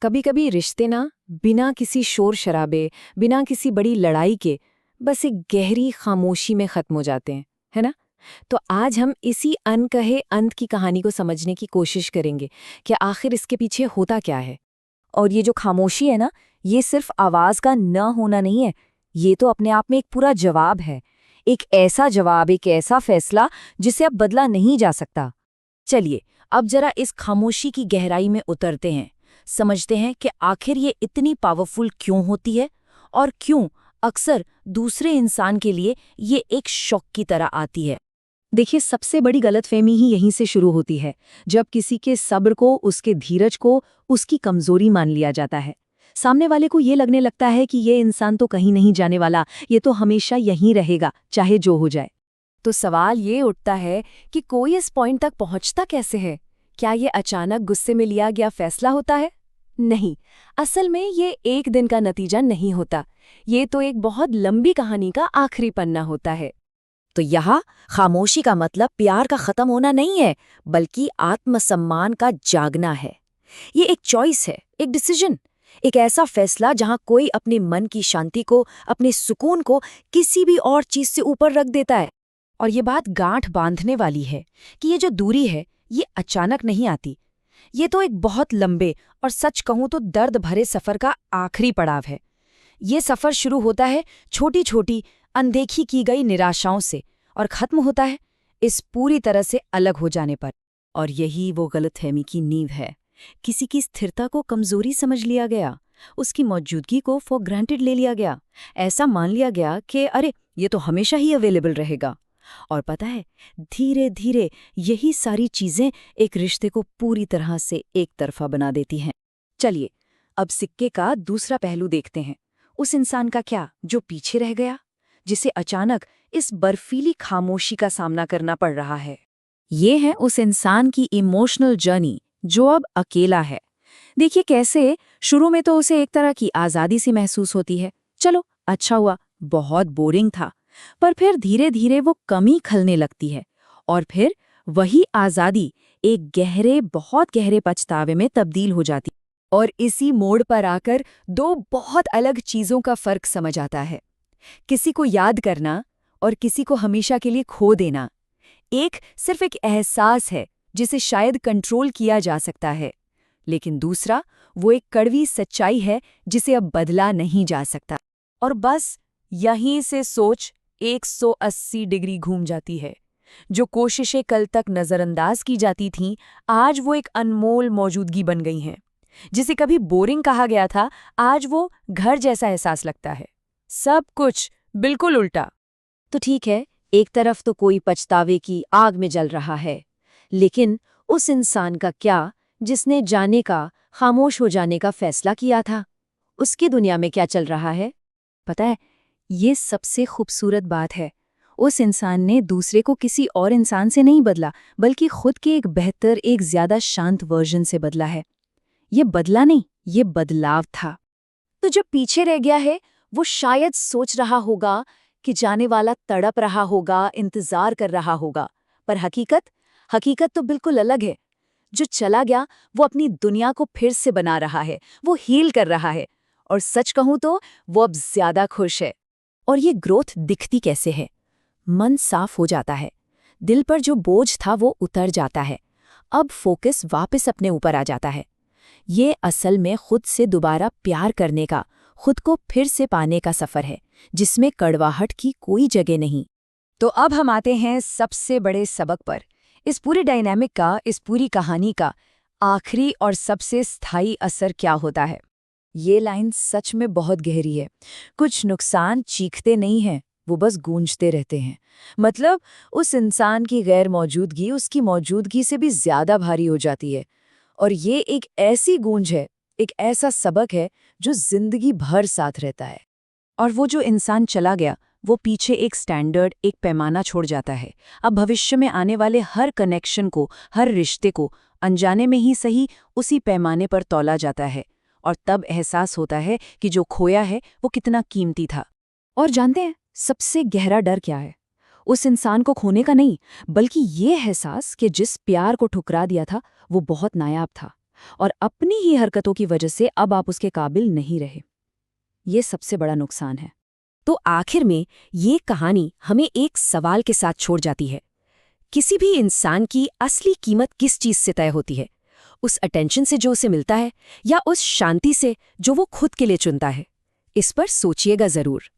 कभी कभी रिश्ते ना बिना किसी शोर शराबे, बिना किसी बड़ी लड़ाई के बस एक गहरी खामोशी में खत्म हो जाते हैं, है ना? तो आज हम इसी अनकहे अंत की कहानी को समझने की कोशिश करेंगे कि आखिर इसके पीछे होता क्या है। और ये जो खामोशी है ना, ये सिर्फ आवाज का न होना नहीं है, ये तो अपने आप में एक पूरा जवाब है। एक ऐसा जवाब, एक ऐसा फैसला जिसे अब बदला नहीं जा सकता। चलिए, अब जरा इस खामोशी की गहराई में उतरते हैं, समझते हैं कि आखिर ये इतनी पावरफुल क्यों होती है और क्यों अक्सर दूसरे इंसान के लिए ये एक शॉक की तरह आती है। देखिए, सबसे बड़ी गलतफहमी ही यहीं से शुरू होती है, जब किसी के सब्र को, उसके धीरज को उसकी कमजोरी मान लिया जाता है। सामने वाले को ये लगने लगता है कि ये इंसान तो कहीं नहीं जाने वाला, ये तो हमेशा यहीं रहेगा, चाहे जो हो जाए। तो सवाल ये उठता है कि कोई इस पॉइंट तक पहुंचता कैसे है? क्या ये अचानक गुस्से में लिया गया फैसला होता है? नहीं, असल में ये एक दिन का नतीजा नहीं होता। ये तो एक बहुत लंबी कहानी का आखिरी पन्ना होता है। तो यहाँ खामोशी का मतलब प्यार का खत्म होना नहीं है, बल्कि आत्मसम्मान का जागना है। ये एक चॉइस है, एक डिसीजन, एक ऐसा फैसला जहाँ कोई अपने मन की शांति को, अपने सुकून को किसी भी और चीज से ऊपर रख देता है। और ये बात गांठ बांधने वाली है कि ये जो दूरी है, ये अचानक नहीं आती। ये तो एक बहुत लंबे और सच कहूं तो दर्द भरे सफर का आखिरी पड़ाव है। ये सफर शुरू होता है छोटी छोटी अनदेखी की गई निराशाओं से और खत्म होता है इस पूरी तरह से अलग हो जाने पर। और यही वो गलतफहमी की नींव है। किसी की स्थिरता को कमजोरी समझ लिया गया, उसकी मौजूदगी को फॉर ग्रांटेड ले लिया गया। ऐसा मान लिया गया कि अरे, ये तो हमेशा ही अवेलेबल रहेगा। और पता है, धीरे धीरे यही सारी चीजें एक रिश्ते को पूरी तरह से एक तरफा बना देती हैं। चलिए, अब सिक्के का दूसरा पहलू देखते हैं। उस इंसान का क्या जो पीछे रह गया, जिसे अचानक इस बर्फीली खामोशी का सामना करना पड़ रहा है। ये है उस इंसान की इमोशनल जर्नी जो अब अकेला है। देखिए कैसे शुरू में तो उसे एक तरह की आज़ादी सी महसूस होती है। चलो, अच्छा हुआ, बहुत बोरिंग था। पर फिर धीरे धीरे वो कमी खलने लगती है और फिर वही आज़ादी एक गहरे, बहुत गहरे पछतावे में तब्दील हो जाती है। और इसी मोड़ पर आकर दो बहुत अलग चीज़ों का फर्क समझ आता है। किसी को याद करना और किसी को हमेशा के लिए खो देना। एक सिर्फ एक एहसास है जिसे शायद कंट्रोल किया जा सकता है, लेकिन दूसरा वो एक कड़वी सच्चाई है जिसे अब बदला नहीं जा सकता। और बस यहीं से सोच 180 डिग्री घूम जाती है। जो कोशिशें कल तक नज़रअंदाज की जाती थीं, आज वो एक अनमोल मौजूदगी बन गई हैं। जिसे कभी बोरिंग कहा गया था, आज वो घर जैसा एहसास लगता है। सब कुछ बिल्कुल उल्टा। तो ठीक है, एक तरफ तो कोई पछतावे की आग में जल रहा है, लेकिन उस इंसान का क्या जिसने जाने का, खामोश हो जाने का फैसला किया था? उसकी दुनिया में क्या चल रहा है? पता है, ये सबसे खूबसूरत बात है। उस इंसान ने दूसरे को किसी और इंसान से नहीं बदला, बल्कि खुद के एक बेहतर, एक ज्यादा शांत वर्जन से बदला है। ये बदला नहीं, ये बदलाव था। तो जब पीछे रह गया है, वो शायद सोच रहा होगा कि जाने वाला तड़प रहा होगा, इंतजार कर रहा होगा। पर हकीकत तो बिल्कुल अलग है। जो चला गया वो अपनी दुनिया को फिर से बना रहा है, वो हील कर रहा है। और सच कहूं तो वो अब ज्यादा खुश है। और ये ग्रोथ दिखती कैसे है? मन साफ हो जाता है, दिल पर जो बोझ था वो उतर जाता है। अब फोकस वापस अपने ऊपर आ जाता है। ये असल में खुद से दोबारा प्यार करने का, खुद को फिर से पाने का सफर है, जिसमें कड़वाहट की कोई जगह नहीं। तो अब हम आते हैं सबसे बड़े सबक पर। इस पूरी डायनामिक का, इस पूरी कहानी का आखिरी और सबसे स्थायी असर क्या होता है? ये लाइन सच में बहुत गहरी है। कुछ नुकसान चीखते नहीं हैं, वो बस गूंजते रहते हैं। मतलब उस इंसान की गैर मौजूदगी उसकी मौजूदगी से भी ज्यादा भारी हो जाती है। और ये एक ऐसी गूंज है, एक ऐसा सबक है जो जिंदगी भर साथ रहता है। और वो जो इंसान चला गया, वो पीछे एक स्टैंडर्ड, एक पैमाना छोड़ जाता है। अब भविष्य में आने वाले हर कनेक्शन को, हर रिश्ते को अनजाने में ही सही उसी पैमाने पर तौला जाता है। और तब एहसास होता है कि जो खोया है वो कितना कीमती था। और जानते हैं सबसे गहरा डर क्या है? उस इंसान को खोने का नहीं, बल्कि ये एहसास कि जिस प्यार को ठुकरा दिया था वो बहुत नायाब था, और अपनी ही हरकतों की वजह से अब आप उसके काबिल नहीं रहे। ये सबसे बड़ा नुकसान है। तो आखिर में ये कहानी हमें एक सवाल के साथ छोड़ जाती है। किसी भी इंसान की असली कीमत किस चीज से तय होती है? उस अटेंशन से जो उसे मिलता है, या उस शांति से जो वो खुद के लिए चुनता है? इस पर सोचिएगा जरूर।